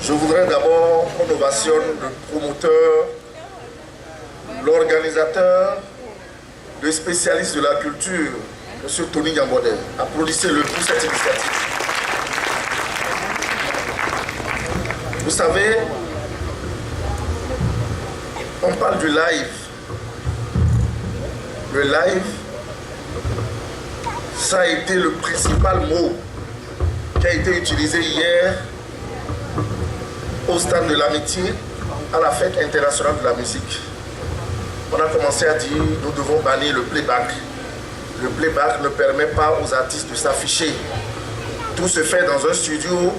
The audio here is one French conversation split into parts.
Je voudrais d'abord qu'on ovationne le promoteur, l'organisateur, le spécialiste de la culture, M. Tony Yambodé. Applaudissez-le pour cette initiative. Vous savez, on parle du live. Le live, ça a été le principal mot qui a été utilisé hier au stade de l'amitié à la fête internationale de la musique. On a commencé à dire nous devons bannir le playback. Le playback ne permet pas aux artistes de s'afficher. Tout se fait dans un studio,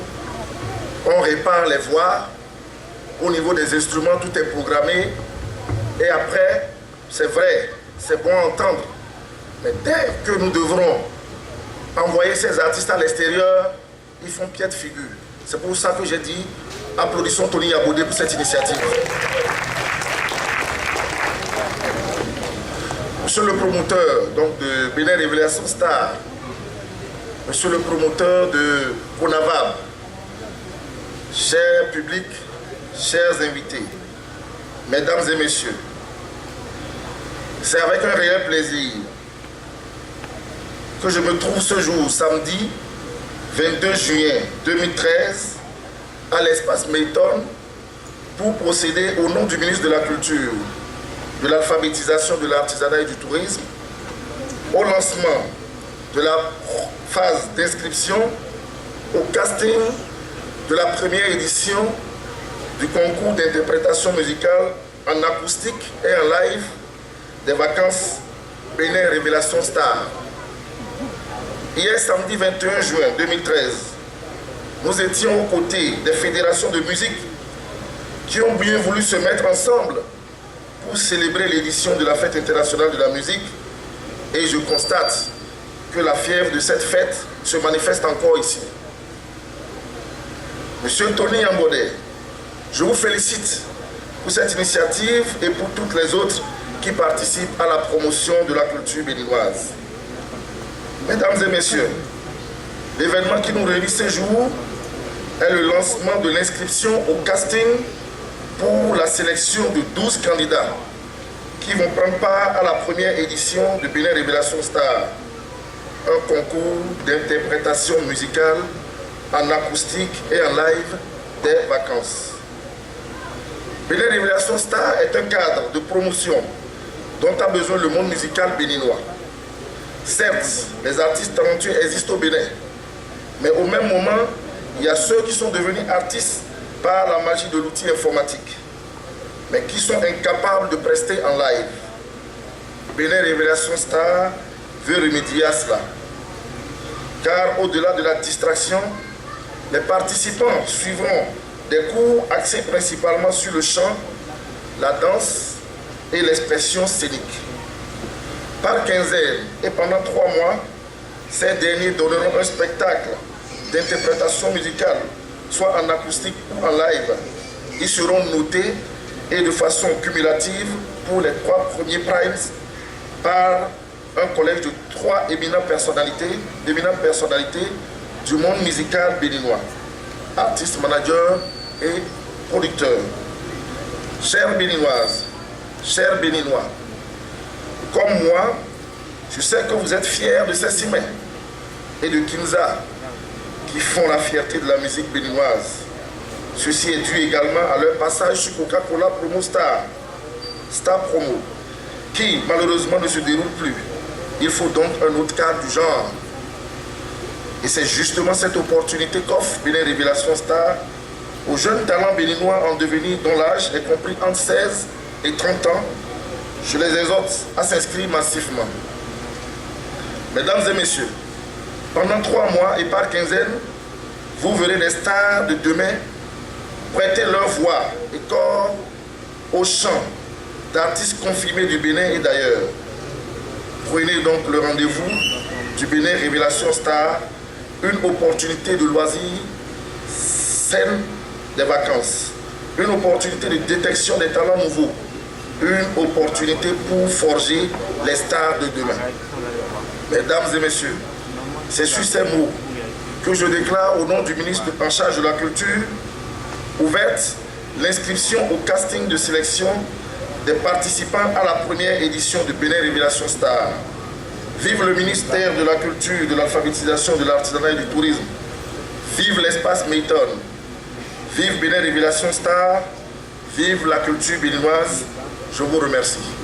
on répare les voix, au niveau des instruments tout est programmé et après, c'est vrai, c'est bon à entendre. Mais dès que nous devrons envoyer ces artistes à l'extérieur, ils font pied de figure. C'est pour ça que j'ai dit, applaudissons Tony Yambodé pour cette initiative. Monsieur le promoteur donc, de Bénin Révélation Star, monsieur le promoteur de Conavab, chers publics, chers invités, mesdames et messieurs, c'est avec un réel plaisir que je me trouve ce jour, samedi 22 juillet 2013, à l'espace Mayton pour procéder au nom du ministre de la Culture, de l'alphabétisation, de l'artisanat et du tourisme, au lancement de la phase d'inscription au casting de la première édition du concours d'interprétation musicale en acoustique et en live des vacances Bénin Révélation Star. Hier, samedi 21 juin 2013, nous étions aux côtés des fédérations de musique qui ont bien voulu se mettre ensemble pour célébrer l'édition de la Fête internationale de la musique. Et je constate que la fièvre de cette fête se manifeste encore ici. Monsieur Tony Yambodé, je vous félicite pour cette initiative et pour toutes les autres qui participent à la promotion de la culture béninoise. Mesdames et messieurs, l'événement qui nous réunit ce jour est le lancement de l'inscription au casting pour la sélection de 12 candidats qui vont prendre part à la première édition de Bénin Révélation Star, un concours d'interprétation musicale en acoustique et en live des vacances. Bénin Révélation Star est un cadre de promotion dont a besoin le monde musical béninois. Certes, les artistes talentueux existent au Bénin, mais au même moment, il y a ceux qui sont devenus artistes par la magie de l'outil informatique, mais qui sont incapables de prester en live. Bénin Révélation Star veut remédier à cela, car au-delà de la distraction, les participants suivront des cours axés principalement sur le chant, la danse et l'expression scénique. Par quinzaine et pendant 3 mois, ces derniers donneront un spectacle d'interprétation musicale, soit en acoustique ou en live. Ils seront notés et de façon cumulative pour les 3 premiers primes par un collège de 3 éminentes personnalités du monde musical béninois, artistes, managers et producteurs. Chères Béninoises, chers Béninois, comme moi, je sais que vous êtes fiers de ces Simé et de Kinza qui font la fierté de la musique béninoise. Ceci est dû également à leur passage sur Coca-Cola Promo Star, Star Promo, qui malheureusement ne se déroule plus. Il faut donc un autre cadre du genre. Et c'est justement cette opportunité qu'offre Bénin Révélation Star aux jeunes talents béninois en devenir dont l'âge est compris entre 16 et 30 ans. Je les exhorte à s'inscrire massivement. Mesdames et messieurs, pendant 3 mois et par quinzaine, vous verrez les stars de demain prêter leur voix et corps au chant d'artistes confirmés du Bénin et d'ailleurs. Prenez donc le rendez-vous du Bénin Révélation Star, une opportunité de loisir saine des vacances, une opportunité de détection des talents nouveaux, une opportunité pour forger les stars de demain. Mesdames et messieurs, c'est sur ces mots que je déclare au nom du ministre en charge de la culture Ouverte l'inscription au casting de sélection des participants à la première édition de Bénin Révélation Star. Vive le ministère de la Culture, de l'Alphabétisation, de l'Artisanat et du Tourisme. Vive l'espace Mayton. Vive Bénin Révélation Star. Vive la culture béninoise. Je vous remercie.